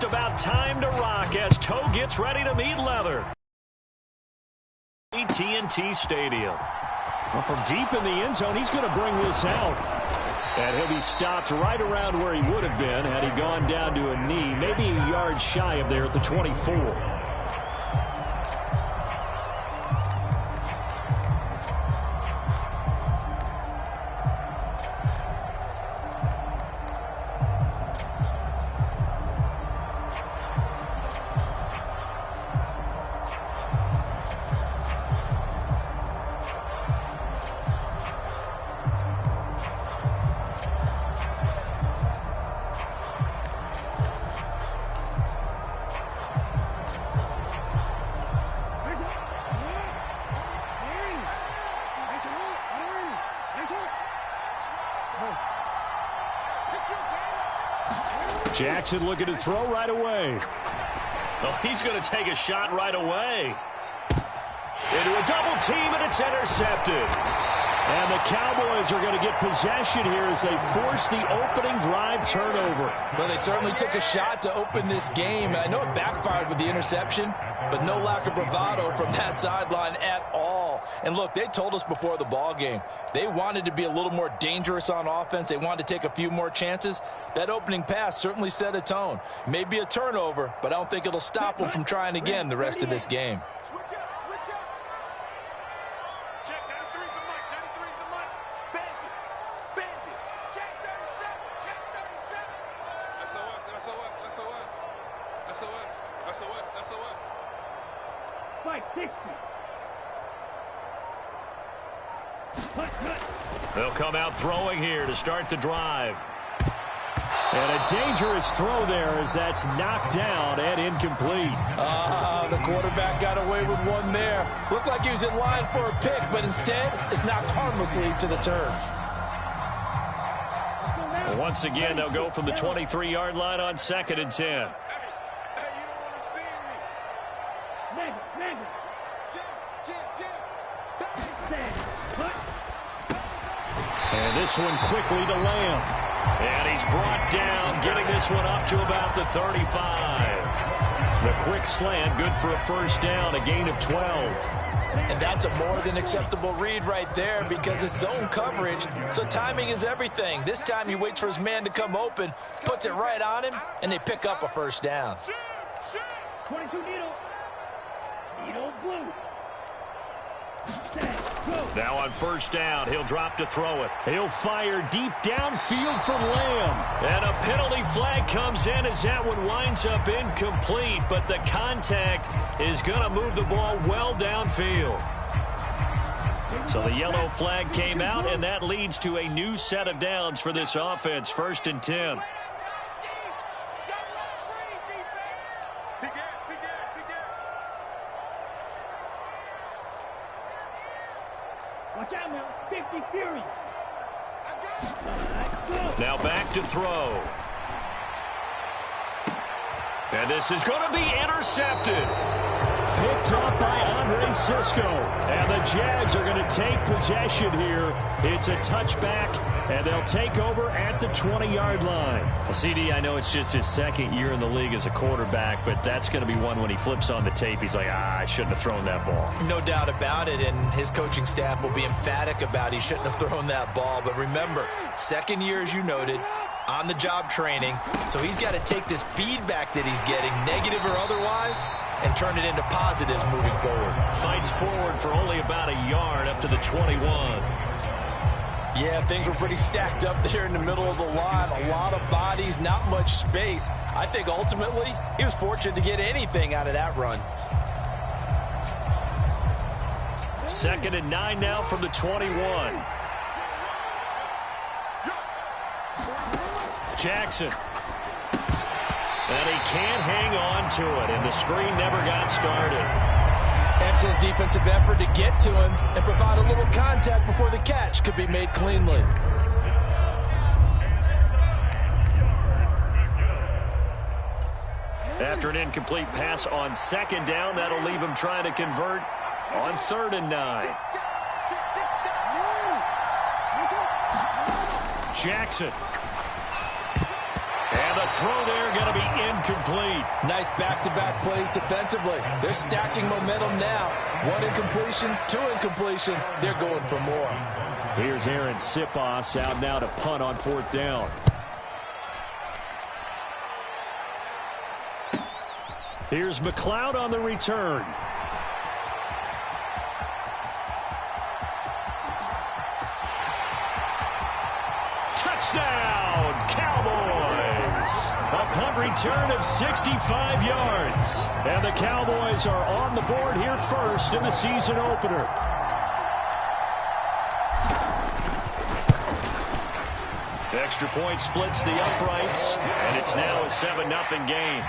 about time to rock as Toe gets ready to meet leather. TNT Stadium. Well, from deep in the end zone, he's going to bring this out. And he'll be stopped right around where he would have been had he gone down to a knee, maybe a yard shy of there at the 24. Jackson looking to throw right away. Oh, he's going to take a shot right away. Into a double team, and it's intercepted. And the Cowboys are going to get possession here as they force the opening drive turnover. Well, they certainly took a shot to open this game. And I know it backfired with the interception, but no lack of bravado from that sideline at all. And look, they told us before the ball game, they wanted to be a little more dangerous on offense. They wanted to take a few more chances. That opening pass certainly set a tone. Maybe a turnover, but I don't think it'll stop them from trying again the rest of this game. Switch up, switch up. Check 93's the mic, 93's the mic. Bandit, bandit. Check 37, check 37. SOS, SOS, SOS. SOS, SOS, SOS. Fight 60. They'll come out throwing here to start the drive. And a dangerous throw there as that's knocked down and incomplete. The quarterback got away with one there. Looked like he was in line for a pick, but instead it's knocked harmlessly to the turf. Well, once again, they'll go from the 23-yard line on 2nd and 10. Hey, you don't want to see me. Nigga. And this one quickly to Lamb. And he's brought down, getting this one up to about the 35. The quick slant, good for a first down, a gain of 12. And that's a more than acceptable read right there because it's zone coverage, so timing is everything. This time he waits for his man to come open, puts it right on him, and they pick up a first down. 22 Needle. Needle blue. Now on first down, he'll drop to throw it. He'll fire deep downfield for Lamb. And a penalty flag comes in as that one winds up incomplete, but the contact is going to move the ball well downfield. So the yellow flag came out, and that leads to a new set of downs for this offense, 1st and 10. Watch out now, 50 Fury. Now back to throw. And this is going to be intercepted. Picked up by Andre Cisco. And the Jags are going to take possession here. It's a touchback, and they'll take over at the 20-yard line. Well, CD, I know it's just his 2nd year in the league as a quarterback, but that's going to be one when he flips on the tape. He's like, I shouldn't have thrown that ball. No doubt about it, and his coaching staff will be emphatic about he shouldn't have thrown that ball. But remember, 2nd year, as you noted, on-the-job training, so he's got to take this feedback that he's getting, negative or otherwise, and turn it into positives moving forward. Fights forward for only about a yard up to the 21. Yeah, things were pretty stacked up there in the middle of the line. A lot of bodies, not much space. I think ultimately he was fortunate to get anything out of that run. 2nd and 9 now from the 21. Jackson. And he can't hang on to it, and the screen never got started. Excellent defensive effort to get to him and provide a little contact before the catch could be made cleanly. After an incomplete pass on 2nd down, that'll leave him trying to convert on 3rd and 9. Jackson. And the throw there going to be incomplete. Nice back-to-back plays defensively. They're stacking momentum now. 1 incompletion, 2 incompletion. They're going for more. Here's Aaron Sipos out now to punt on 4th down. Here's McLeod on the return. Touchdown, Cowboys! A punt return of 65 yards. And the Cowboys are on the board here first in the season opener. Extra point splits the uprights, and it's now a 7-0 game.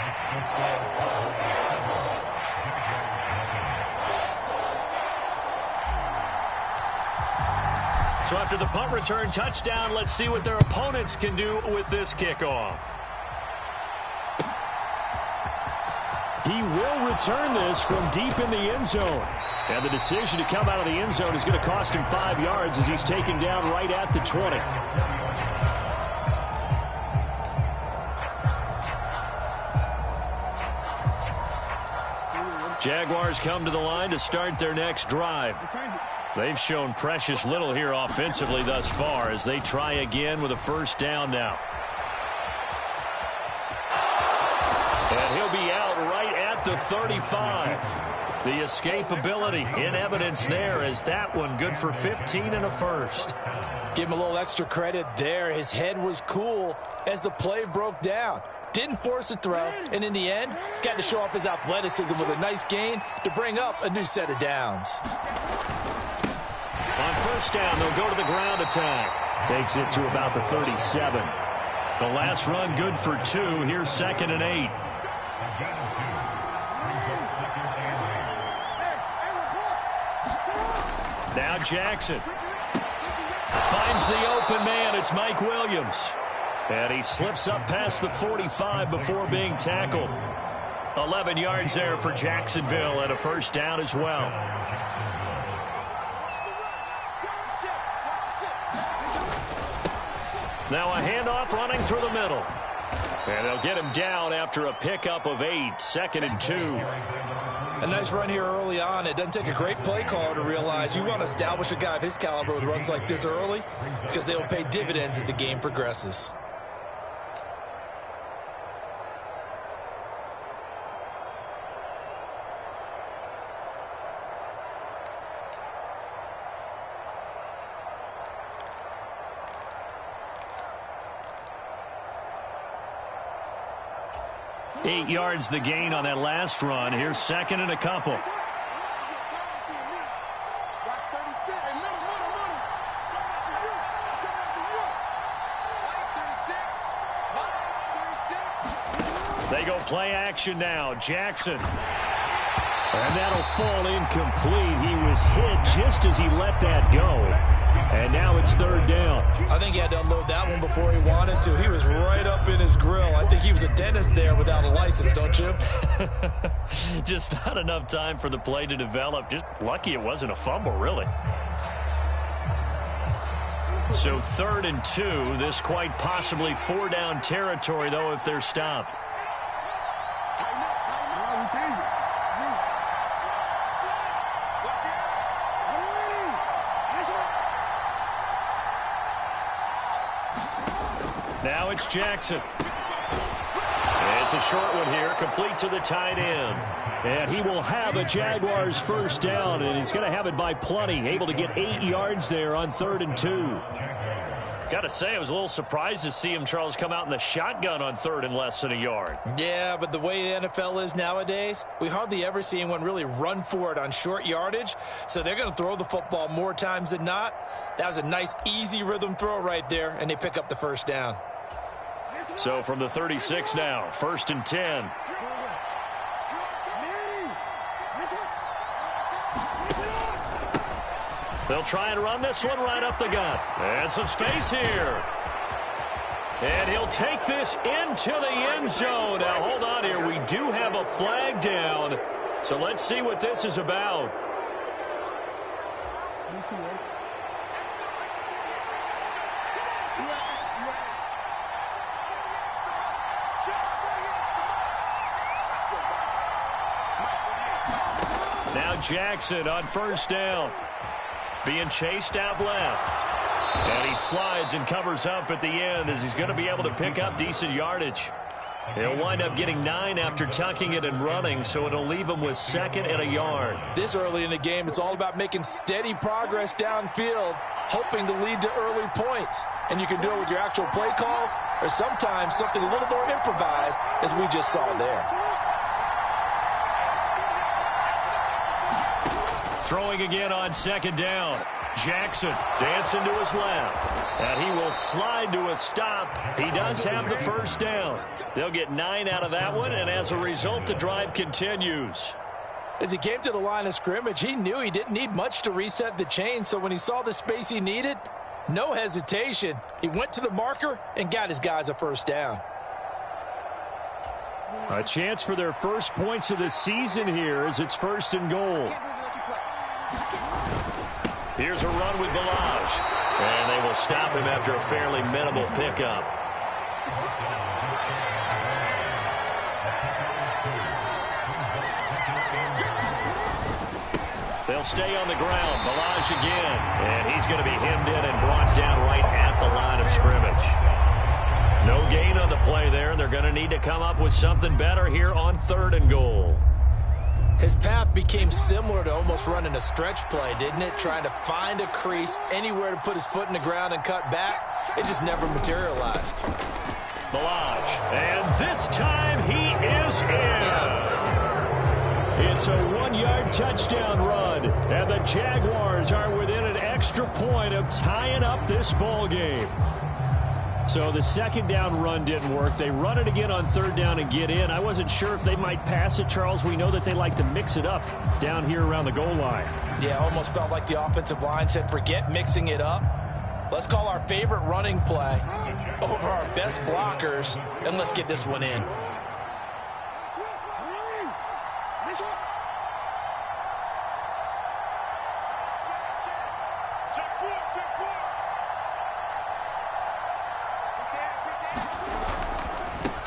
So after the punt return touchdown, let's see what their opponents can do with this kickoff. He will return this from deep in the end zone. And the decision to come out of the end zone is going to cost him 5 yards as he's taken down right at the 20. Jaguars come to the line to start their next drive. They've shown precious little here offensively thus far as they try again with a 1st down now. And he'll be out right at the 35. The escapability in evidence there as that one good for 15 and a 1st. Give him a little extra credit there. His head was cool as the play broke down. Didn't force a throw, and in the end, got to show off his athleticism with a nice gain to bring up a new set of downs. On 1st down, they'll go to the ground attack. Takes it to about the 37. The last run good for 2. Here's 2nd and 8. Now Jackson. Finds the open man. It's Mike Williams. And he slips up past the 45 before being tackled. 11 yards there for Jacksonville and a 1st down as well. Now a handoff running through the middle. And they'll get him down after a pickup of 8. 2nd and 2. A nice run here early on. It doesn't take a great play caller to realize you want to establish a guy of his caliber with runs like this early because they will pay dividends as the game progresses. Eight yards the gain on that last run. Here's 2nd and a couple. They go play action now. Jackson. And that'll fall incomplete. He was hit just as he let that go. And now it's 3rd down. I think he had to unload that one before he wanted to. He was right up in his grill. I think he was a dentist there without a license, don't you? Just not enough time for the play to develop. Just lucky it wasn't a fumble, really. So 3rd and 2. This quite possibly 4-down territory, though, if they're stopped. Now it's Jackson. It's a short one here, complete to the tight end. And he will have a Jaguars 1st down, and he's going to have it by plenty. Able to get 8 yards there on 3rd and 2. Got to say, I was a little surprised to see him, Charles, come out in the shotgun on 3rd and less than a yard. Yeah, but the way the NFL is nowadays, we hardly ever see anyone really run for it on short yardage. So they're going to throw the football more times than not. That was a nice, easy rhythm throw right there, and they pick up the 1st down. So from the 36 now, 1st and 10. They'll try and run this one right up the gut. And some space here. And he'll take this into the end zone. Now, hold on here. We do have a flag down. So let's see what this is about. Jackson on first down. Being chased out left. And he slides and covers up at the end as he's going to be able to pick up decent yardage. He'll wind up getting 9 after tucking it and running, so it'll leave him with 2nd and a yard. This early in the game, it's all about making steady progress downfield, hoping to lead to early points. And you can do it with your actual play calls or sometimes something a little more improvised, as we just saw there. Throwing again on 2nd down. Jackson dancing to his left. And he will slide to a stop. He does have the first down. They'll get 9 out of that one, and as a result, the drive continues. As he came to the line of scrimmage, he knew he didn't need much to reset the chain, so when he saw the space he needed, no hesitation. He went to the marker and got his guys a first down. A chance for their first points of the season here as it's 1st and goal. Here's a run with Balaj. And they will stop him after a fairly minimal pickup. They'll stay on the ground. Balaj again. And he's going to be hemmed in and brought down right at the line of scrimmage. No gain on the play there. They're going to need to come up with something better here on 3rd and goal. His path became similar to almost running a stretch play, didn't it? Trying to find a crease, anywhere to put his foot in the ground and cut back. It just never materialized. Balaj, and this time he is in. Yes. It's a 1-yard touchdown run, and the Jaguars are within an extra point of tying up this ball game. So the 2nd down run didn't work. They run it again on 3rd down and get in. I wasn't sure if they might pass it, Charles. We know that they like to mix it up down here around the goal line. Yeah, almost felt like the offensive line said, forget mixing it up. Let's call our favorite running play over our best blockers, and let's get this one in.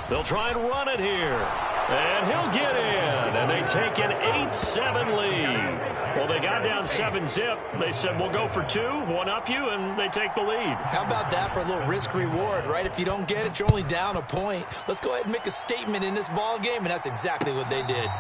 They'll try and run it here. And he'll get in. And they take an 8-7 lead. Well, they got down 7-zip. They said, we'll go for 2, one up you, and they take the lead. How about that for a little risk-reward, right? If you don't get it, you're only down a point. Let's go ahead and make a statement in this ball game, and that's exactly what they did.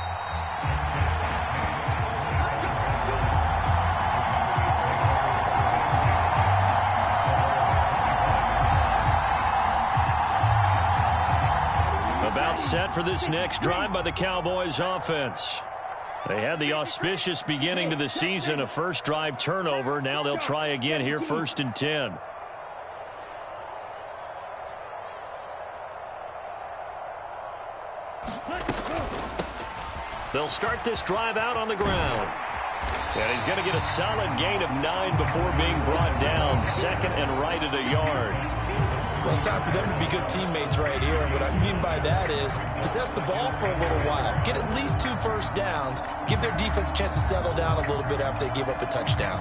About set for this next drive by the Cowboys offense. They had the auspicious beginning to the season, a first drive turnover. Now they'll try again here, 1st and 10. They'll start this drive out on the ground. And he's going to get a solid gain of 9 before being brought down. 2nd and right at a yard. Well, it's time for them to be good teammates right here. And what I mean by that is possess the ball for a little while. Get at least 2 first downs. Give their defense a chance to settle down a little bit after they give up a touchdown.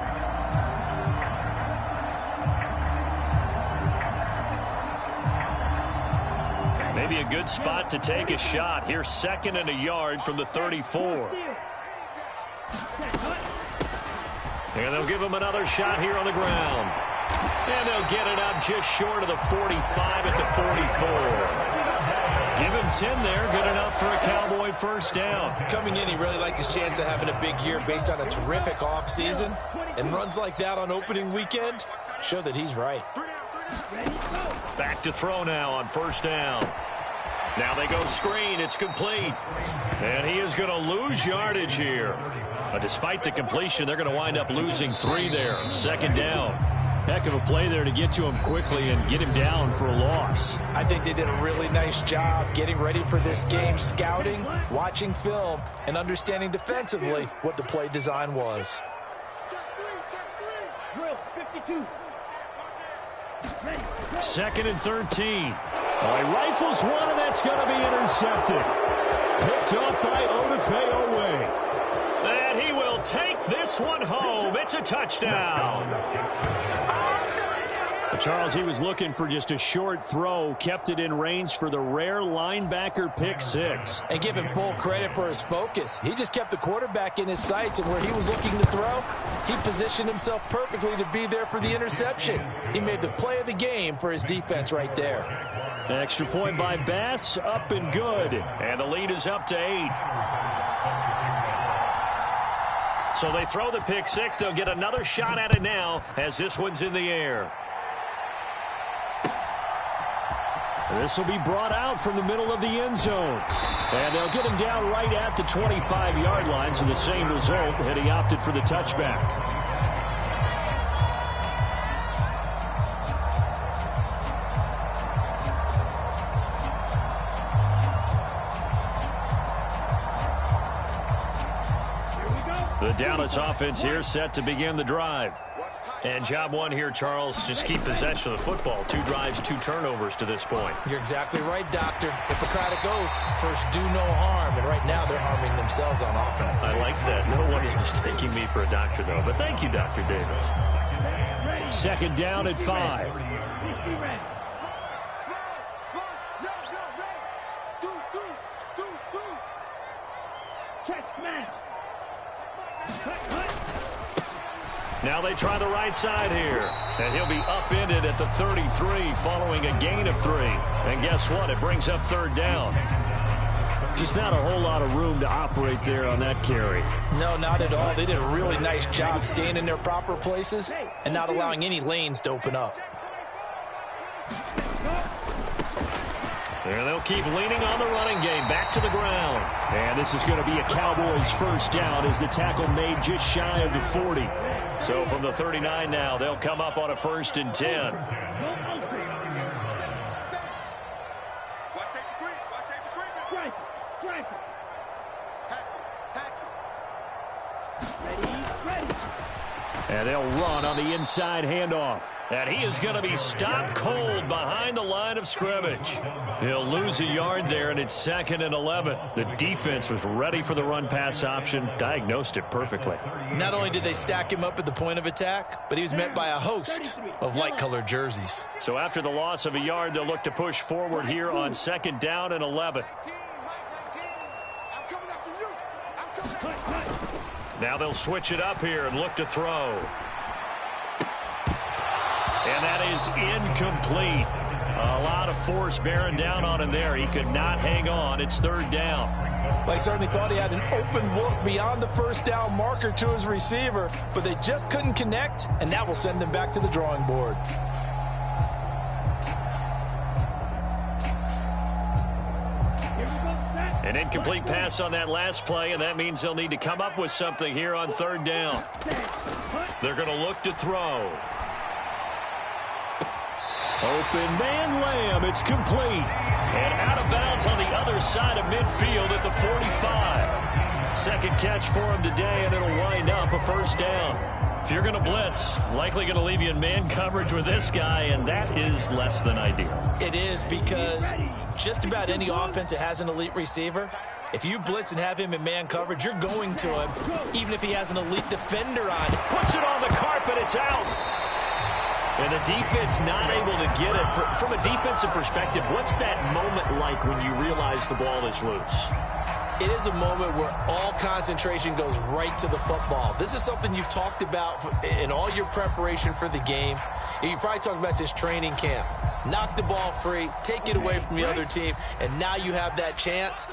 Maybe a good spot to take a shot. Here's 2nd and a yard from the 34. And they'll give him another shot here on the ground. And they'll get it up just short of the 45 at the 44. Give him 10 there. Good enough for a Cowboy first down. Coming in, he really liked his chance of having a big year based on a terrific offseason. And runs like that on opening weekend show that he's right. Back to throw now on first down. Now they go screen. It's complete. And he is going to lose yardage here. But despite the completion, they're going to wind up losing 3 there. 2nd down. Heck of a play there to get to him quickly and get him down for a loss. I think they did a really nice job getting ready for this game, scouting, watching film, and understanding defensively what the play design was. Drill 52. 2nd and 13. He rifles one, and that's going to be intercepted. Picked off by Odafe Owe. And he will take this one home. It's a touchdown. Charles, he was looking for just a short throw, kept it in range for the rare linebacker pick six. And give him full credit for his focus. He just kept the quarterback in his sights, and where he was looking to throw, he positioned himself perfectly to be there for the interception. He made the play of the game for his defense right there. Extra point by Bass, up and good. And the lead is up to 8. So they throw the pick six. They'll get another shot at it now as this one's in the air. This will be brought out from the middle of the end zone. And they'll get him down right at the 25-yard line. So the same result, and he opted for the touchback. The Dallas offense here set to begin the drive. And job one here, Charles, just keep possession of the football. 2 drives, 2 turnovers to this point. You're exactly right, Doctor. Hippocratic oath, first do no harm. And right now they're harming themselves on offense. I like that. No one is mistaking me for a doctor, though. But thank you, Dr. Davis. Second down at 5. Now they try the right side here. And he'll be upended at the 33 following a gain of 3. And guess what? It brings up third down. Just not a whole lot of room to operate there on that carry. No, not at all. They did a really nice job staying in their proper places and not allowing any lanes to open up. And they'll keep leaning on the running game. Back to the ground. And this is going to be a Cowboys first down as the tackle made just shy of the 40. So from the 39 now, they'll come up on a 1st and 10. And they'll run on the inside handoff. And he is going to be stopped cold behind the line of scrimmage. He'll lose a yard there, and it's 2nd and 11. The defense was ready for the run-pass option, diagnosed it perfectly. Not only did they stack him up at the point of attack, but he was met by a host of light-colored jerseys. So after the loss of a yard, they'll look to push forward here on 2nd down and 11. Now they'll switch it up here and look to throw. And that is incomplete. A lot of force bearing down on him there. He could not hang on. It's 3rd down. Well, he certainly thought he had an open look beyond the first down marker to his receiver, but they just couldn't connect, and that will send them back to the drawing board. An incomplete pass on that last play, and that means they'll need to come up with something here on 3rd down. They're going to look to throw. Open man Lamb. It's complete. And out of bounds on the other side of midfield at the 45. Second catch for him today, and it'll wind up a 1st down. If you're going to blitz, likely going to leave you in man coverage with this guy, and that is less than ideal. It is, because just about any offense that has an elite receiver, if you blitz and have him in man coverage, you're going to him, even if he has an elite defender on. Puts it on the carpet. It's out. And the defense not able to get it. From a defensive perspective, what's that moment like when you realize the ball is loose? It is a moment where all concentration goes right to the football. This is something you've talked about in all your preparation for the game. You probably talked about this training camp. Knock the ball free, take it away from the other team, and now you have that chance.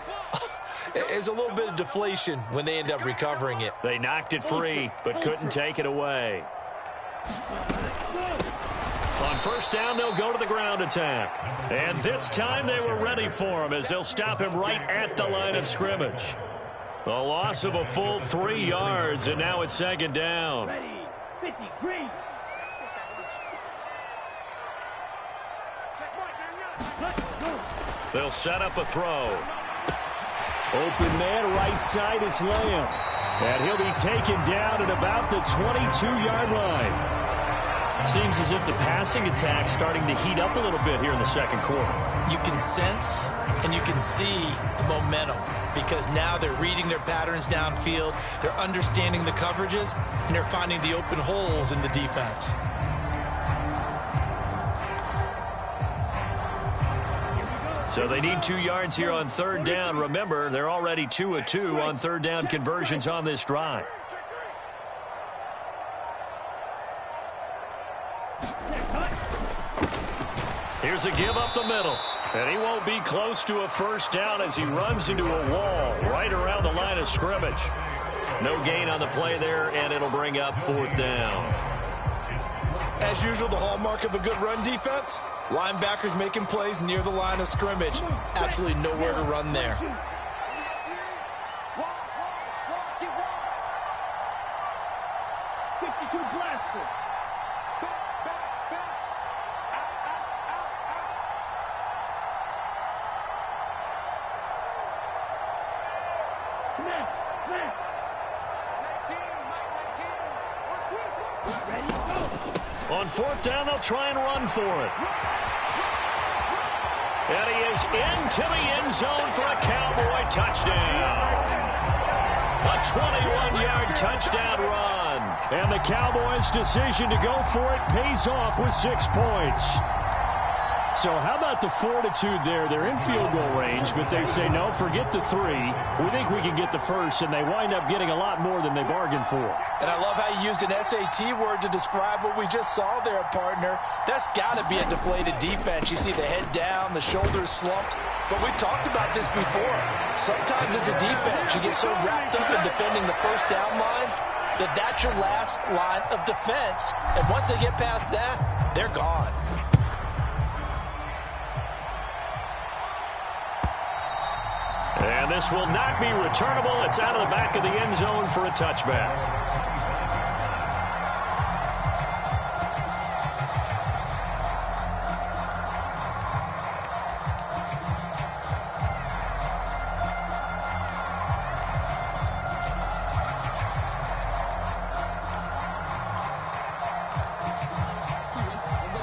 There's a little bit of deflation when they end up recovering it. They knocked it free, but couldn't take it away. On 1st down, they'll go to the ground attack. And this time they were ready for him as they'll stop him right at the line of scrimmage. A loss of a full 3 yards, and now it's 2nd down. They'll set up a throw. Open man, right side, it's Lamb. And he'll be taken down at about the 22-yard line. Seems as if the passing attack's starting to heat up a little bit here in the 2nd quarter. You can sense and you can see the momentum, because now they're reading their patterns downfield, they're understanding the coverages, and they're finding the open holes in the defense. So they need 2 yards here on third down. Remember, they're already 2 of 2 on third down conversions on this drive. Here's a give up the middle. And he won't be close to a first down as he runs into a wall right around the line of scrimmage. No gain on the play there, and it'll bring up fourth down. As usual, the hallmark of a good run defense, linebackers making plays near the line of scrimmage. Absolutely nowhere to run there. On fourth down, they'll try and run for it. And he is into the end zone for a Cowboy touchdown. A 21-yard touchdown run. And the Cowboys' decision to go for it pays off with 6 points. So how about the fortitude there? They're in field goal range, but they say, no, forget the 3. We think we can get the first, and they wind up getting a lot more than they bargained for. And I love how you used an SAT word to describe what we just saw there, partner. That's got to be a deflated defense. You see the head down, the shoulders slumped. But we've talked about this before. Sometimes as a defense, you get so wrapped up in defending the first down line that that's your last line of defense. And once they get past that, they're gone. And this will not be returnable. It's out of the back of the end zone for a touchback.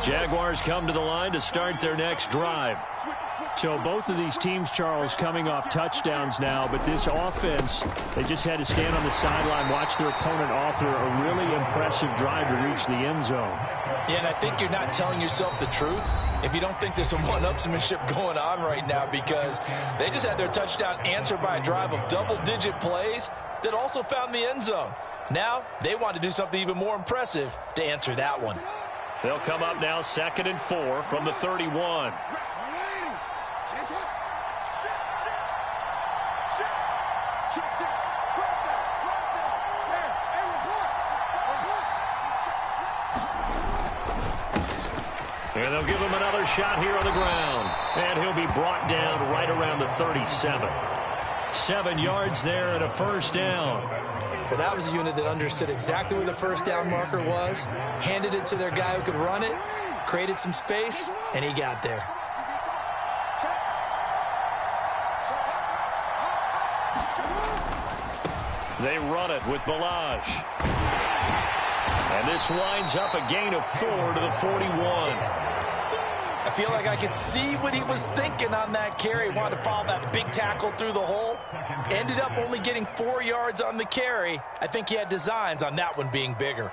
Jaguars come to the line to start their next drive. So both of these teams, Charles, coming off touchdowns now, but this offense, they just had to stand on the sideline, watch their opponent author a really impressive drive to reach the end zone. Yeah, and I think you're not telling yourself the truth if you don't think there's some one-upsmanship going on right now, because they just had their touchdown answered by a drive of double-digit plays that also found the end zone. Now they want to do something even more impressive to answer that one. They'll come up now 2nd and 4 from the 31. And they'll give him another shot here on the ground. And he'll be brought down right around the 37. 7 yards there and a first down. Well, that was a unit that understood exactly where the first down marker was, handed it to their guy who could run it, created some space, and he got there. They run it with Balaj. And this winds up a gain of 4 to the 41. I feel like I could see what he was thinking on that carry. Wanted to follow that big tackle through the hole. Ended up only getting 4 yards on the carry. I think he had designs on that one being bigger.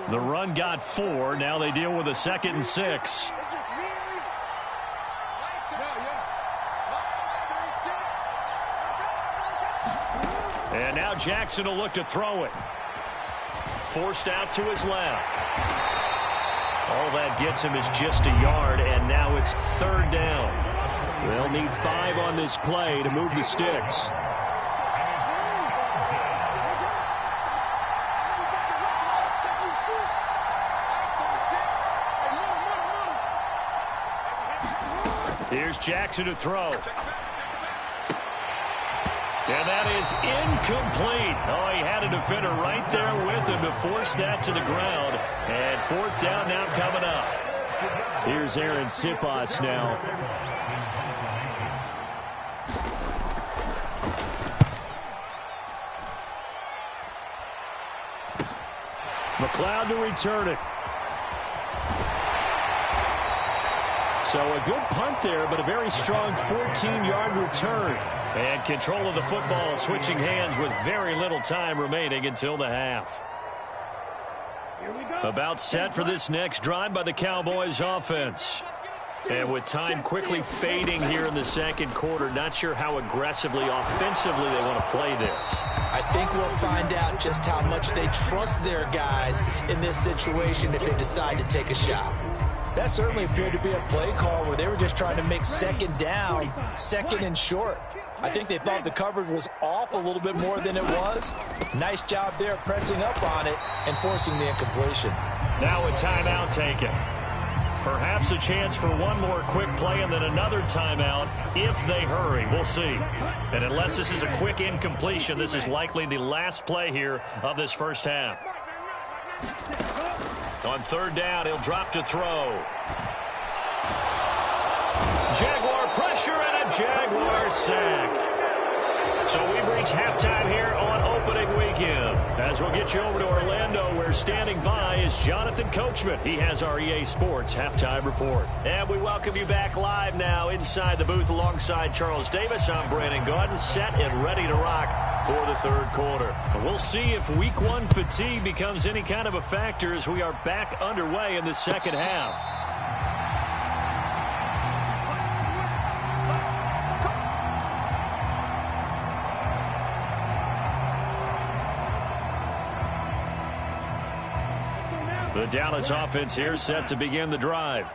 The run got 4. Now they deal with a 2nd and 6. And now Jackson will look to throw it. Forced out to his left. All that gets him is just a yard, and now it's 3rd down. They'll need 5 on this play to move the sticks. Here's Jackson to throw. And that is incomplete. Oh, he had a defender right there with him to force that to the ground. And 4th down now coming up. Here's Aaron Sipas now. McLeod to return it. So a good punt there, but a very strong 14-yard return. And control of the football switching hands with very little time remaining until the half. About set for this next drive by the Cowboys offense. And with time quickly fading here in the second quarter, not sure how aggressively, offensively they want to play this. I think we'll find out just how much they trust their guys in this situation if they decide to take a shot. That certainly appeared to be a play call where they were just trying to make second down, second and short. I think they thought the coverage was off a little bit more than it was. Nice job there pressing up on it and forcing the incompletion. Now a timeout taken. Perhaps a chance for one more quick play and then another timeout if they hurry. We'll see. And unless this is a quick incompletion, this is likely the last play here of this first half. On third down, he'll drop to throw. Jaguar pressure and a Jaguar sack. So we've reached halftime here on opening weekend. As we'll get you over to Orlando, where standing by is Jonathan Coachman. He has our EA Sports halftime report. And we welcome you back live now inside the booth alongside Charles Davis. I'm Brandon Gaudin, set and ready to rock for the third quarter. And we'll see if week one fatigue becomes any kind of a factor as we are back underway in the second half. The Dallas offense here set to begin the drive.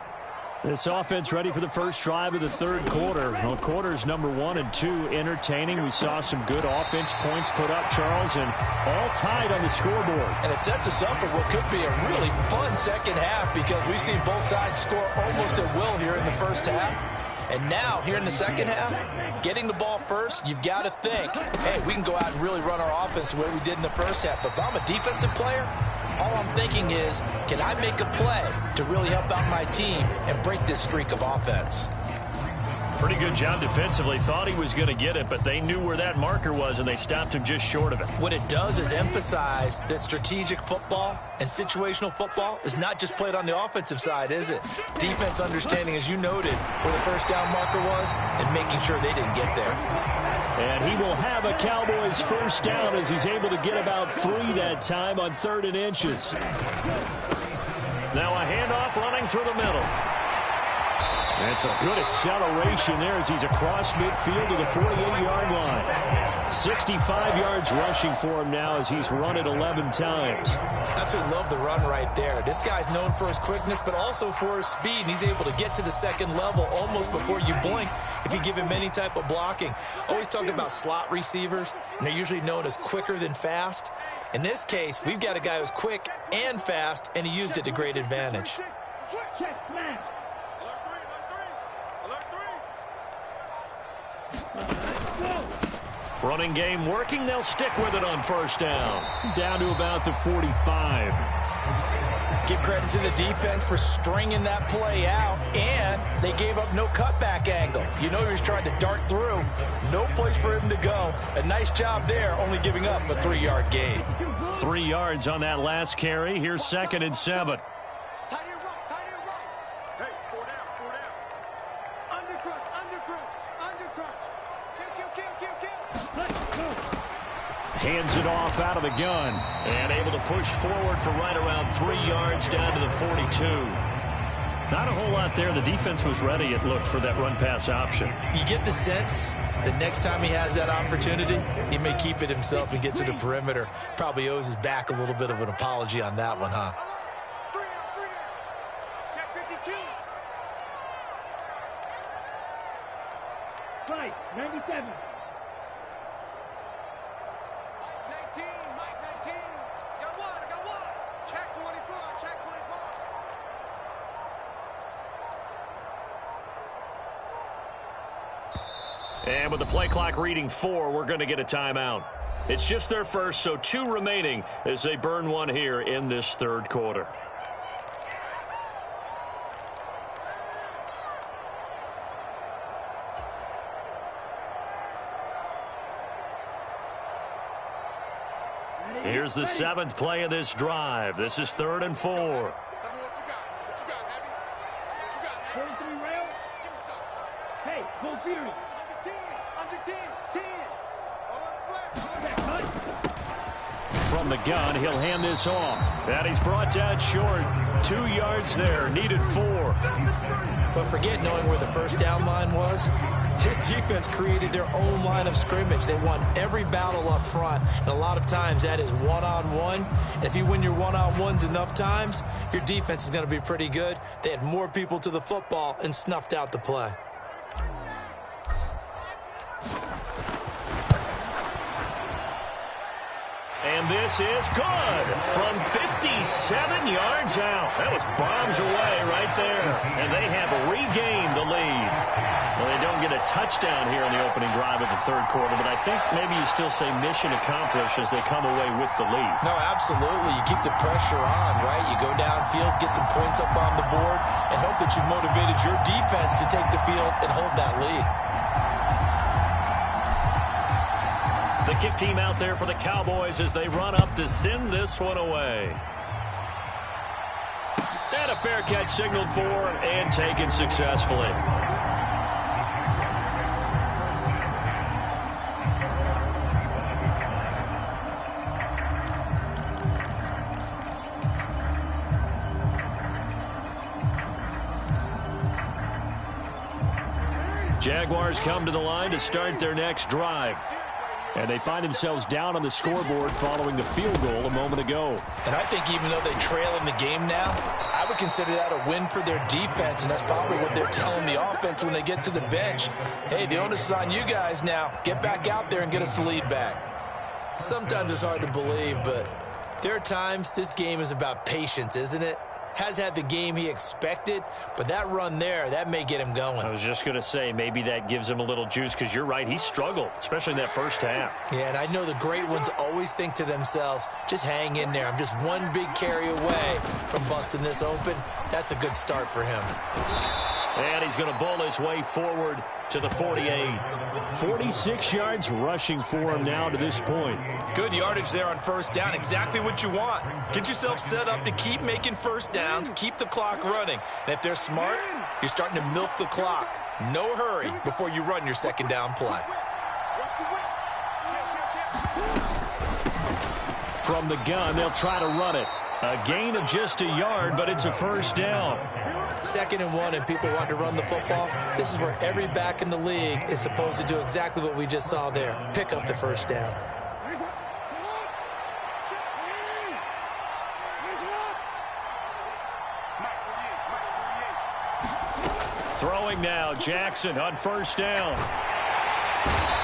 This offense ready for the first drive of the third quarter. Well, quarters number 1 and 2 entertaining. We saw some good offense points put up, Charles, and all tied on the scoreboard. And it sets us up for what could be a really fun second half because we've seen both sides score almost at will here in the first half. And now, here in the second half, getting the ball first, you've got to think, hey, we can go out and really run our offense the way we did in the first half. But if I'm a defensive player, all I'm thinking is, can I make a play to really help out my team and break this streak of offense? Pretty good job defensively. Thought he was going to get it, but they knew where that marker was, and they stopped him just short of it. What it does is emphasize that strategic football and situational football is not just played on the offensive side, is it? Defense understanding, as you noted, where the first down marker was and making sure they didn't get there. And he will have a Cowboys first down as he's able to get about 3 that time on 3rd and inches. Now a handoff running through the middle. That's a good acceleration there as he's across midfield to the 48-yard line. 65 yards rushing for him now as he's run it 11 times. Absolutely love the run right there. This guy's known for his quickness, but also for his speed. And he's able to get to the second level almost before you blink if you give him any type of blocking. Always talk about slot receivers, and they're usually known as quicker than fast. In this case, we've got a guy who's quick and fast, and he used it to great advantage. Check smash. Running game working. They'll stick with it on first down. Down to about the 45. Give credit to the defense for stringing that play out, and they gave up no cutback angle. You know he was trying to dart through. No place for him to go. A nice job there, only giving up a 3-yard gain. 3 yards on that last carry. Here's 2nd and 7. Tight end right, tight end right. Hey, 4 down. Undercrush. Kill. Hands it off out of the gun and able to push forward for right around 3 yards down to the 42. Not a whole lot there. The defense was ready, it looked, for that run-pass option. You get the sense that next time he has that opportunity, he may keep it himself and get to the perimeter. Probably owes his back a little bit of an apology on that one, huh? 3 down. Check 52. Right, 97. Mike 19. I got one. Check 24. And with the play clock reading 4, we're going to get a timeout. It's just their first, so 2 remaining as they burn one here in this third quarter. Here's the 7th play of this drive. This is 3rd and 4. What you got, Heavy? What you got, Heavy? 43 rail. Give me some. Hey, full fury. Under 10. From the gun, he'll hand this off. And he's brought down short. 2 yards there, needed 4. But forget knowing where the first down line was. This defense created their own line of scrimmage. They won every battle up front, and a lot of times that is one-on-one. And if you win your one-on-ones enough times, your defense is going to be pretty good. They had more people to the football and snuffed out the play. And this is good from 57 yards out. That was bombs away right there. And they have regained the lead. Well, they don't get a touchdown here in the opening drive of the third quarter, but I think maybe you still say mission accomplished as they come away with the lead. No, absolutely. You keep the pressure on, right? You go downfield, get some points up on the board, and hope that you've motivated your defense to take the field and hold that lead. The kick team out there for the Cowboys as they run up to send this one away. And a fair catch signaled for and taken successfully. Jaguars come to the line to start their next drive. And they find themselves down on the scoreboard following the field goal a moment ago. And I think even though they trail in the game now, I would consider that a win for their defense, and that's probably what they're telling the offense when they get to the bench. Hey, the onus is on you guys now. Get back out there and get us the lead back. Sometimes it's hard to believe, but there are times this game is about patience, isn't it? Has had the game he expected, but that run there, that may get him going. I was just going to say, maybe that gives him a little juice, because you're right, he struggled, especially in that first half. Yeah, and I know the great ones always think to themselves, just hang in there. I'm just one big carry away from busting this open. That's a good start for him. And he's going to bowl his way forward to the 48. 46 yards rushing for him now to this point. Good yardage there on first down. Exactly what you want. Get yourself set up to keep making first downs, keep the clock running. And if they're smart, you're starting to milk the clock. No hurry before you run your second down play. From the gun, they'll try to run it. A gain of just a yard, but it's a first down. 2nd and 1, and people want to run the football. This is where every back in the league is supposed to do exactly what we just saw there. Pick up the first down. Throwing now, Jackson on first down.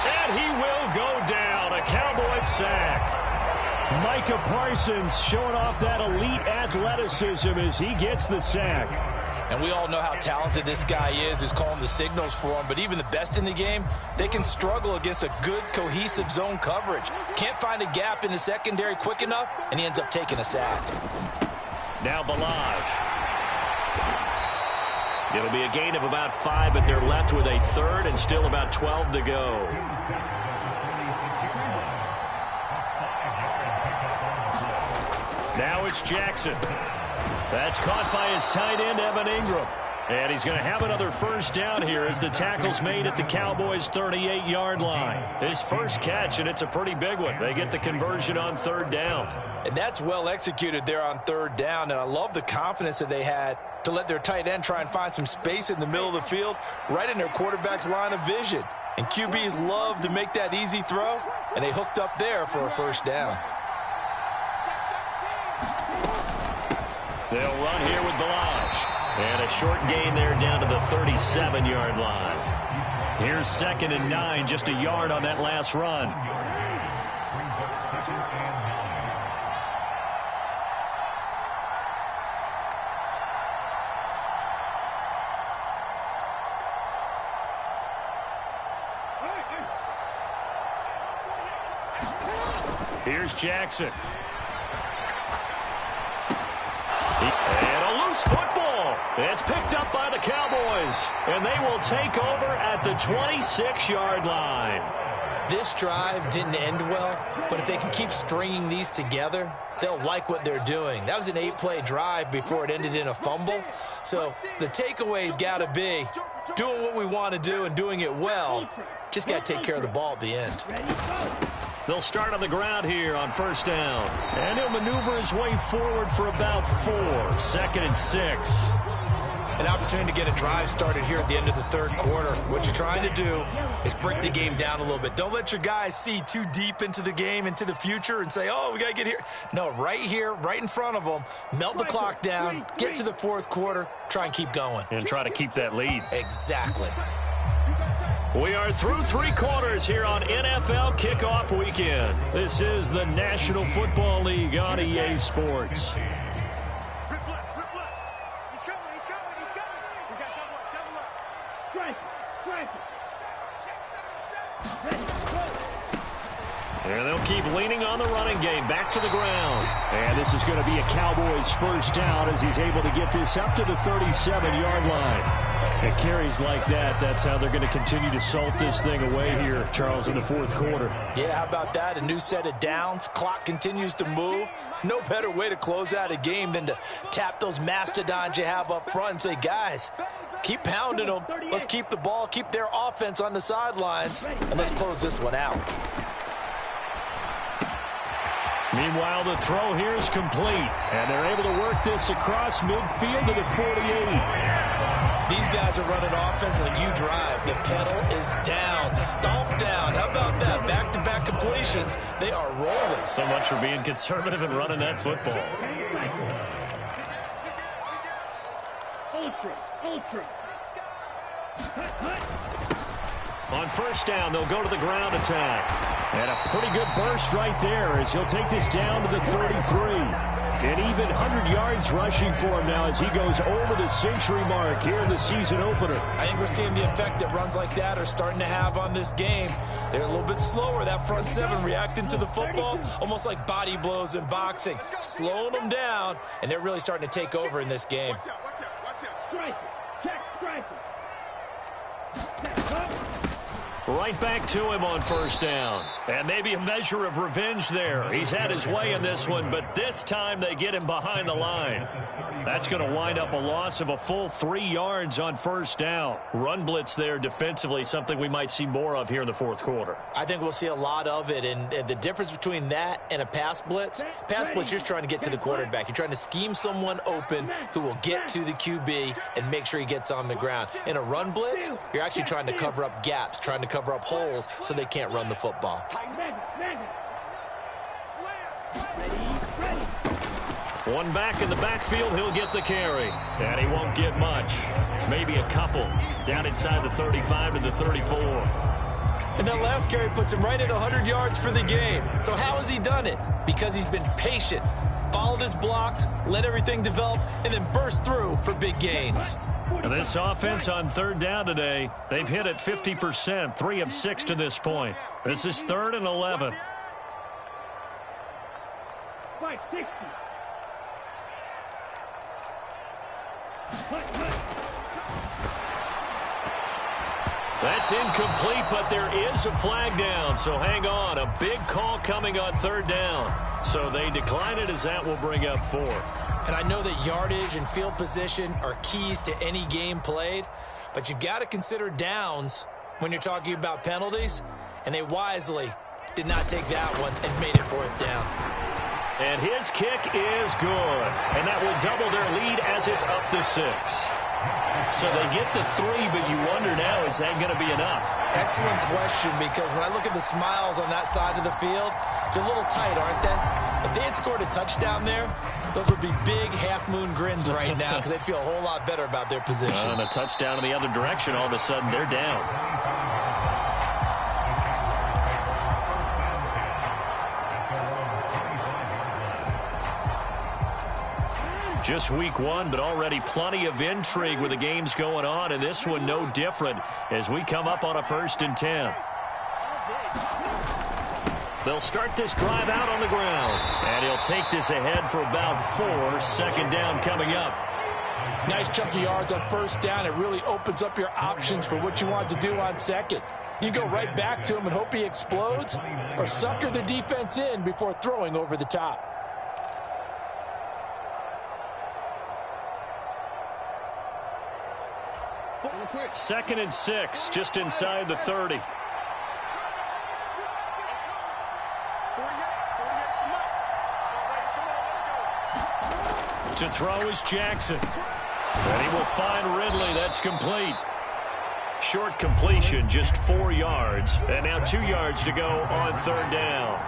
And he will go down. A Cowboys sack. Micah Parsons showing off that elite athleticism as he gets the sack. And we all know how talented this guy is who's calling the signals for him. But even the best in the game, they can struggle against a good, cohesive zone coverage. Can't find a gap in the secondary quick enough, and he ends up taking a sack. Now Balaj. It'll be a gain of about 5, but they're left with a third and still about 12 to go. Now it's Jackson. That's caught by his tight end, Evan Ingram. And he's going to have another first down here as the tackle's made at the Cowboys' 38-yard line. His first catch, and it's a pretty big one. They get the conversion on third down. And that's well executed there on third down, and I love the confidence that they had to let their tight end try and find some space in the middle of the field, right in their quarterback's line of vision. And QBs love to make that easy throw, and they hooked up there for a first down. They'll run here with Balaj. And a short gain there down to the 37-yard line. Here's 2nd and 9, just a yard on that last run. Here's Jackson. And a loose football. It's picked up by the Cowboys. And they will take over at the 26-yard line. This drive didn't end well, but if they can keep stringing these together, they'll like what they're doing. That was an 8-play drive before it ended in a fumble. So the takeaway's got to be doing what we want to do and doing it well. Just got to take care of the ball at the end. They'll start on the ground here on first down. And he'll maneuver his way forward for about 4. 2nd and 6. An opportunity to get a drive started here at the end of the third quarter. What you're trying to do is break the game down a little bit. Don't let your guys see too deep into the game, into the future, and say, oh, we got to get here. No, right here, right in front of them, melt the clock down, get to the fourth quarter, try and keep going. And try to keep that lead. Exactly. We are through 3 quarters here on NFL Kickoff Weekend. This is the National Football League on EA Sports. And they'll keep leaning on the running game. Back to the ground. And this is going to be a Cowboys first down as he's able to get this up to the 37-yard line. And carries like that, that's how they're going to continue to salt this thing away here, Charles, in the fourth quarter. Yeah, how about that? A new set of downs. Clock continues to move. No better way to close out a game than to tap those mastodons you have up front and say, guys, keep pounding them. Let's keep the ball, keep their offense on the sidelines, and let's close this one out. Meanwhile, the throw here is complete, and they're able to work this across midfield to the 48. These guys are running offense like you drive. The pedal is down, stomped down. How about that? Back-to-back completions. They are rolling. So much for being conservative and running that football. Ultra. On first down, they'll go to the ground attack. And a pretty good burst right there as he'll take this down to the 33. And even 100 yards rushing for him now as he goes over the century mark here in the season opener. I think we're seeing the effect that runs like that are starting to have on this game. They're a little bit slower, that front seven reacting to the football, almost like body blows in boxing, slowing them down, and they're really starting to take over in this game. Watch out. Strike it. Check strike it. Right back to him on first down. And maybe a measure of revenge there. He's had his way in this one, but this time they get him behind the line. That's going to wind up a loss of a full 3 yards on first down. Run blitz there defensively, something we might see more of here in the fourth quarter. I think we'll see a lot of it, and the difference between that and a pass blitz, you're just trying to get to the quarterback. You're trying to scheme someone open who will get to the QB and make sure he gets on the ground. In a run blitz, you're actually trying to cover up gaps, trying to cover up holes so they can't run the football. One back in the backfield, he'll get the carry. And he won't get much. Maybe a couple. Down inside the 35 to the 34. And that last carry puts him right at 100 yards for the game. So how has he done it? Because he's been patient, followed his blocks, let everything develop, and then burst through for big gains. And this offense on third down today, they've hit it 50%, 3 of 6 to this point. This is 3rd and 11. 560. That's incomplete, but there is a flag down, so hang on. A big call coming on third down. So they decline it as that will bring up 4th. And I know that yardage and field position are keys to any game played, but you've got to consider downs when you're talking about penalties, and they wisely did not take that one and made it 4th down. And his kick is good, and that will double their lead as it's up to 6. So they get the 3, but you wonder now, is that going to be enough? Excellent question, because when I look at the smiles on that side of the field, they're a little tight, aren't they? If they had scored a touchdown there, those would be big half-moon grins right now because they'd feel a whole lot better about their position. And a touchdown in the other direction, all of a sudden they're down. Just week 1, but already plenty of intrigue with the games going on, and this one no different as we come up on a 1st and 10. They'll start this drive out on the ground, and he'll take this ahead for about 4. 2nd down coming up. Nice chunky yards on first down. It really opens up your options for what you want to do on second. You go right back to him and hope he explodes, or sucker the defense in before throwing over the top. 2nd and 6, just inside the 30. To throw is Jackson. And he will find Ridley. That's complete. Short completion, just 4 yards. And now 2 yards to go on third down.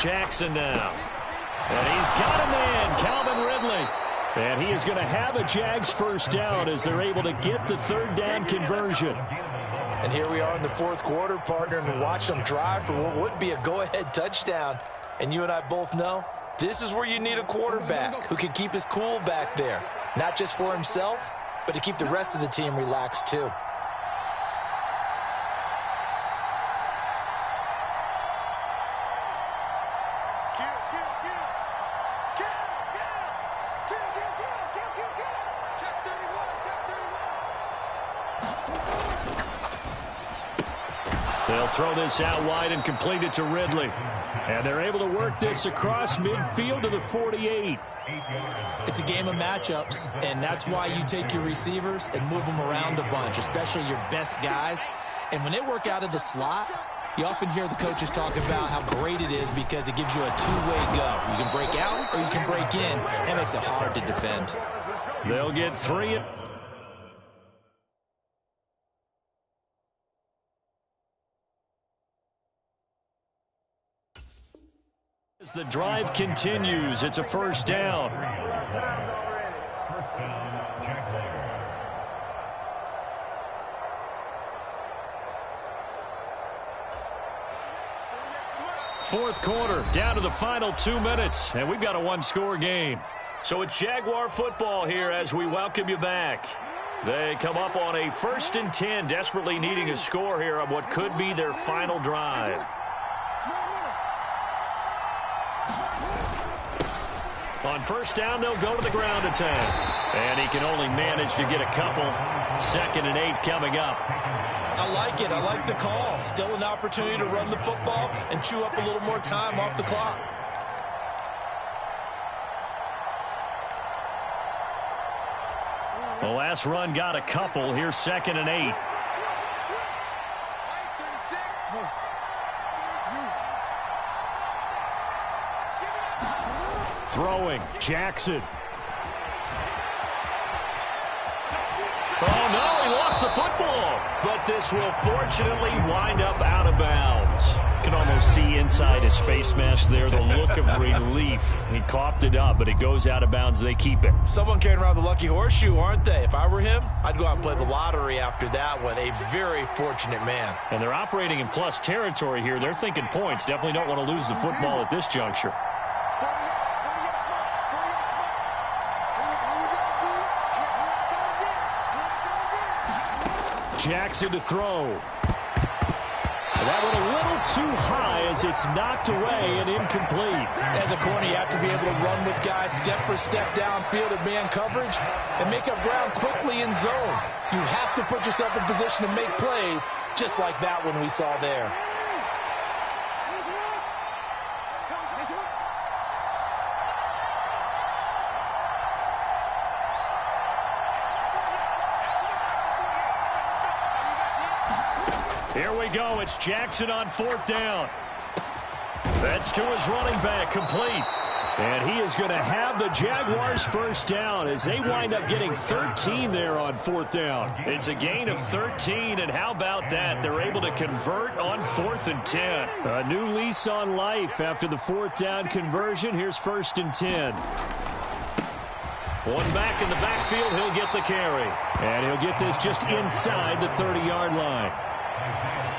Jackson now. And he's got a man, Calvin Ridley. And he is going to have a Jags first down as they're able to get the third down conversion. And here we are in the fourth quarter, partner, and watch them drive for what would be a go-ahead touchdown. And you and I both know this is where you need a quarterback who can keep his cool back there. Not just for himself, but to keep the rest of the team relaxed too. They'll throw this out wide and complete it to Ridley. And they're able to work this across midfield to the 48. It's a game of matchups, and that's why you take your receivers and move them around a bunch, especially your best guys. And when they work out of the slot, you often hear the coaches talk about how great it is because it gives you a two-way go. You can break out or you can break in. That makes it hard to defend. They'll get 3. As the drive continues, it's a first down. Fourth quarter, down to the final 2 minutes, and we've got a one-score game. So it's Jaguar football here as we welcome you back. They come up on a 1st and 10, desperately needing a score here on what could be their final drive. On first down, they'll go to the ground attack. And he can only manage to get a couple. 2nd and 8 coming up. I like it. I like the call. Still an opportunity to run the football and chew up a little more time off the clock. The last run got a couple. Here's 2nd and 8. Throwing, Jackson. Oh, no, he lost the football. But this will fortunately wind up out of bounds. You can almost see inside his face mask there the look of relief. He coughed it up, but it goes out of bounds. They keep it. Someone carrying around the lucky horseshoe, aren't they? If I were him, I'd go out and play the lottery after that one. A very fortunate man. And they're operating in plus territory here. They're thinking points. Definitely don't want to lose the football at this juncture. Jackson to throw. That one a little too high as it's knocked away and incomplete. As a corner, you have to be able to run with guys step for step downfield in man coverage and make up ground quickly in zone. You have to put yourself in position to make plays, just like that one we saw there. Here we go. It's Jackson on 4th down. That's to his running back, complete. And he is going to have the Jaguars first down as they wind up getting 13 there on 4th down. It's a gain of 13, and how about that? They're able to convert on 4th and 10. A new lease on life after the 4th down conversion. Here's 1st and 10. One back in the backfield. He'll get the carry. And he'll get this just inside the 30-yard line.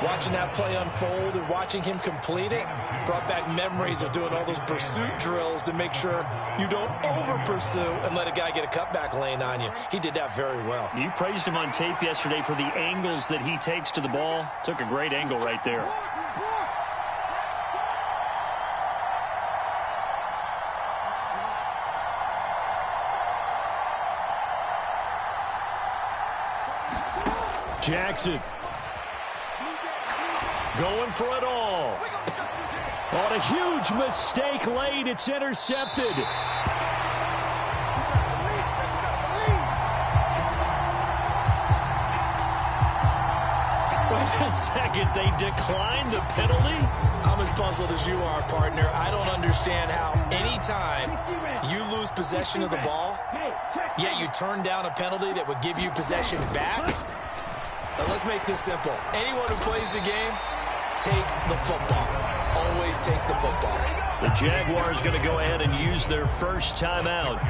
Watching that play unfold and watching him complete it brought back memories of doing all those pursuit drills to make sure you don't over-pursue and let a guy get a cutback lane on you. He did that very well. You praised him on tape yesterday for the angles that he takes to the ball. Took a great angle right there. Jackson. Going for it all. On a huge mistake late, it's intercepted. second. They declined the penalty? I'm as puzzled as you are, partner. I don't understand how anytime you lose possession of the ball, yet you turn down a penalty that would give you possession back. Now let's make this simple. Anyone who plays the game, take the football. Always take the football. The Jaguars going to go ahead and use their first timeout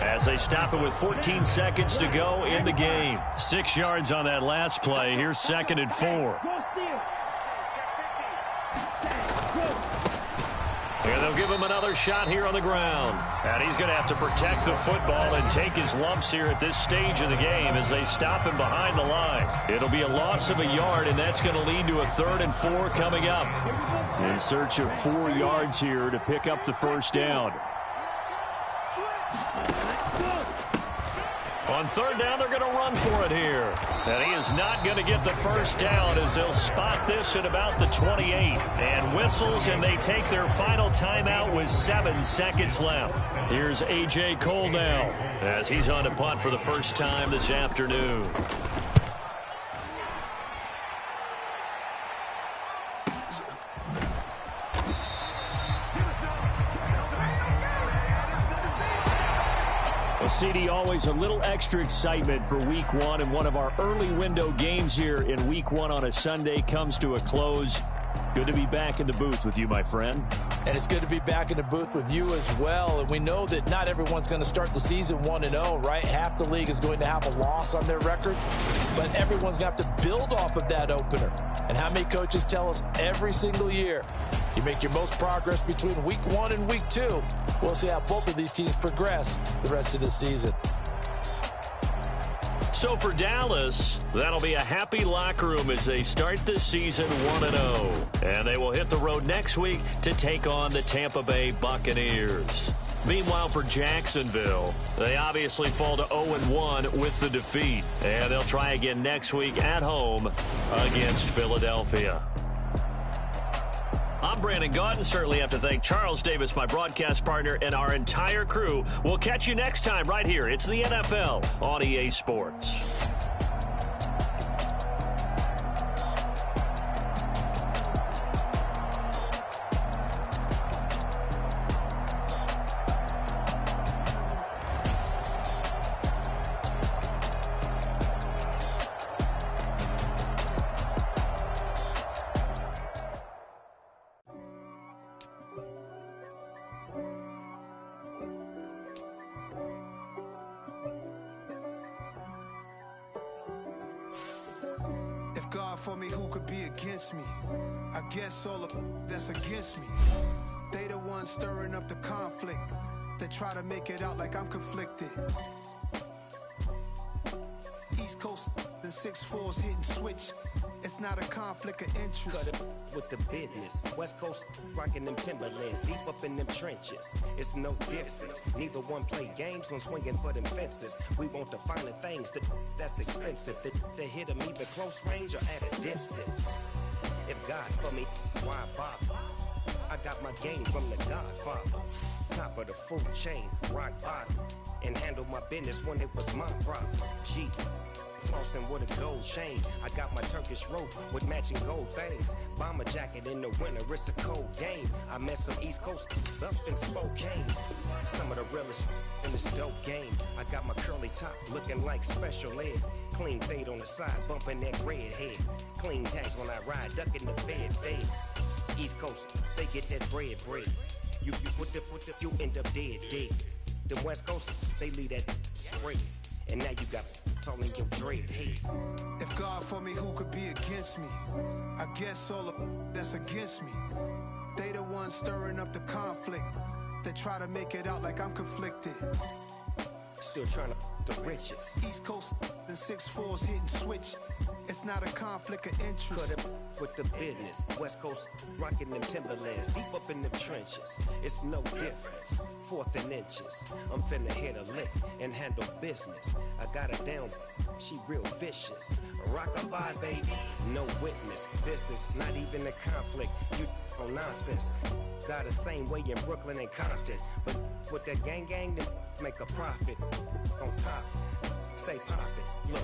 as they stop it with 14 seconds to go in the game. 6 yards on that last play. Here's 2nd and 4. And they'll give him another shot here on the ground. And he's going to have to protect the football and take his lumps here at this stage of the game as they stop him behind the line. It'll be a loss of a yard, and that's going to lead to a 3rd and 4 coming up. In search of 4 yards here to pick up the first down. On 3rd down, they're going to run for it here. And he is not going to get the first down as they'll spot this at about the 28. And whistles, and they take their final timeout with 7 seconds left. Here's A.J. Cole now as he's on to punt for the first time this afternoon. Well, CD, always a little extra excitement for Week 1, and one of our early window games here in Week 1 on a Sunday comes to a close. Good to be back in the booth with you, my friend. And it's good to be back in the booth with you as well. And we know that not everyone's going to start the season 1-0, right? Half the league is going to have a loss on their record, but everyone's going to have to build off of that opener. And how many coaches tell us every single year, you make your most progress between Week 1 and Week 2. We'll see how both of these teams progress the rest of the season. So for Dallas, that'll be a happy locker room as they start the season 1-0. And they will hit the road next week to take on the Tampa Bay Buccaneers. Meanwhile, for Jacksonville, they obviously fall to 0-1 with the defeat. And they'll try again next week at home against Philadelphia. I'm Brandon Gaudin. Certainly have to thank Charles Davis, my broadcast partner, and our entire crew. We'll catch you next time right here. It's the NFL on EA Sports. God for me, who could be against me? I guess all of that's against me. They the ones stirring up the conflict. They try to make it out like I'm conflicted. East Coast and 6'4's hitting switch. It's not a conflict of interest. Cut it with the business. West Coast rocking them Timberlands, deep up in them trenches. It's no difference. Neither one play games when swinging for them fences. We want the finer things that's expensive. That hit them either close range or at a distance. If God for me, why bother? I got my game from the Godfather. Top of the food chain, rock bottom. And handle my business when it was my problem. G. Flossing with a gold chain. I got my Turkish rope with matching gold things. Bomber jacket in the winter, it's a cold game. I met some East Coast up in Spokane. Some of the realest in this dope game. I got my curly top looking like special ed. Clean fade on the side, bumping that red head. Clean tags when I ride, ducking the fades. East Coast, they get that bread. You put the, you end up dead. The West Coast, they leave that spray. And now you got calling your dread head. If God for me, who could be against me? I guess all of that's against me. They the ones stirring up the conflict. They try to make it out like I'm conflicted. Still trying to the riches. East Coast and 6'4's hitting switch. It's not a conflict of interest. Cut it with the business. West Coast rocking them Timberlands, deep up in them trenches. It's no difference. 4th and inches. I'm finna hit a lick and handle business. I got her down. She real vicious. Rock-a-bye, baby. No witness. This is not even a conflict. You on nonsense. Got the same way in Brooklyn and Compton. But with that gang, then make a profit. On top, stay poppin'. Look,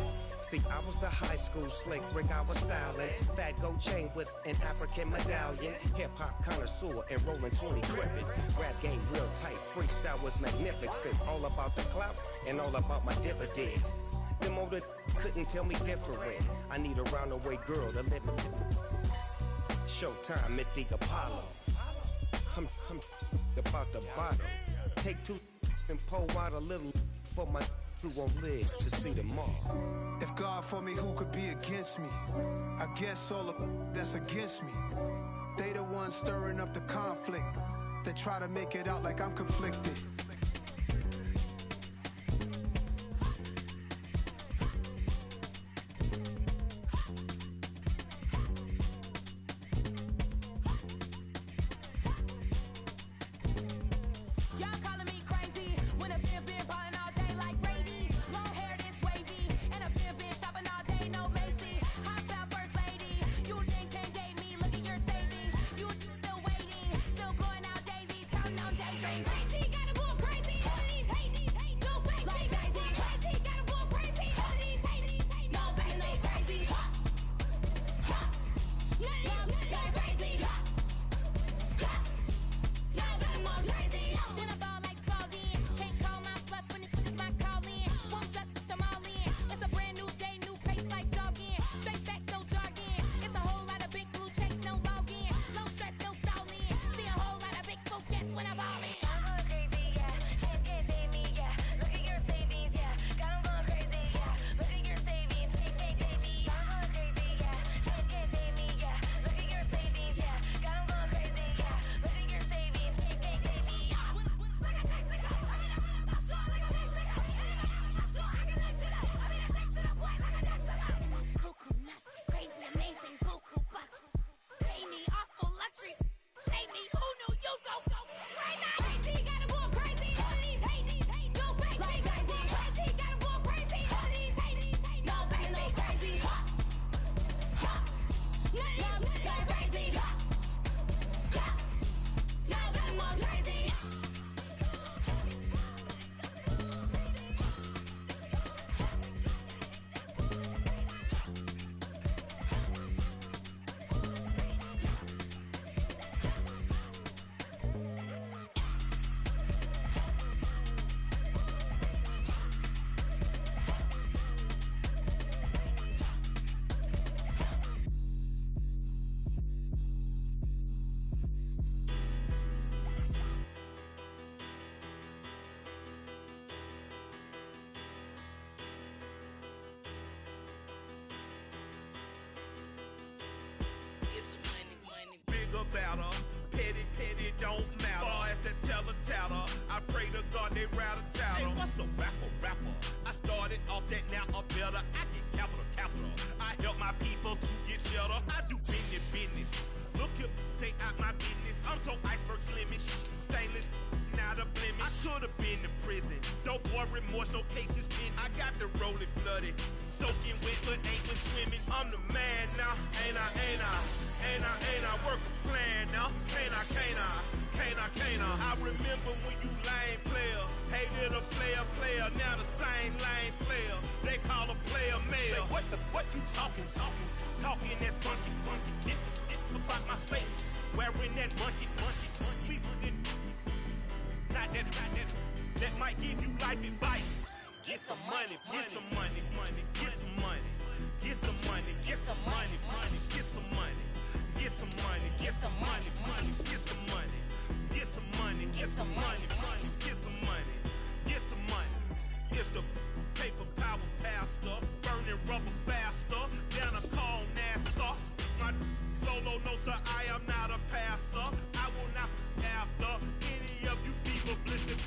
See, I was the high school slick Rick, I was styling. Fat gold chain with an African medallion. Hip-hop connoisseur and rolling 20 crippin'. Rap game real tight, freestyle was magnificent. All about the clout and all about my dividends. Them older couldn't tell me different. I need a roundaway girl to live with. Showtime at the Apollo. I'm about the bottom. Take two and pour out a little for my who won't live to see tomorrow. If God for me, who could be against me? I guess all of that's against me. They the ones stirring up the conflict. They try to make it out like I'm conflicted. Better, petty don't matter. Far as the teller, I pray to God they rattle tattle. Hey, what's a rapper? I started off that, now I'm better. I get capital. I help my people to get cheddar. I do business. Look here, stay out my business. I'm so iceberg slimish, stainless, not a blemish. I should have been in prison. Don't boy remorse, no cases pinned. I got the rolling flooded, soaking wet, but ain't been swimming. I'm the man now, ain't I? Work a plan now, can't I? I remember when you lame player, hated a player, now the same lame player. They call a player mayor. Say, what you talking that funky. Get about my face, wearing that monkey. We didn't, not that might give you life advice. Get some money. It's the paper power pastor, burning rubber faster, down a call NASCAR. My solo, no sir, I am not a passer. I will not after any of you fever blistered.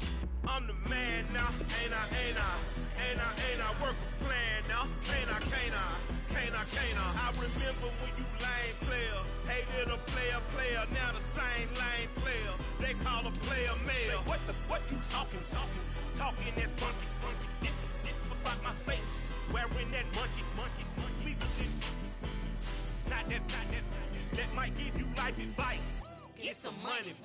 I'm the man now, ain't I? Work a plan now, can't I? I remember when you lame player, hated a player, now the same lame player. They call a player mayor. What you talking that funky. Get about my face, wearing that monkey. We not that might give you life advice. Get some money.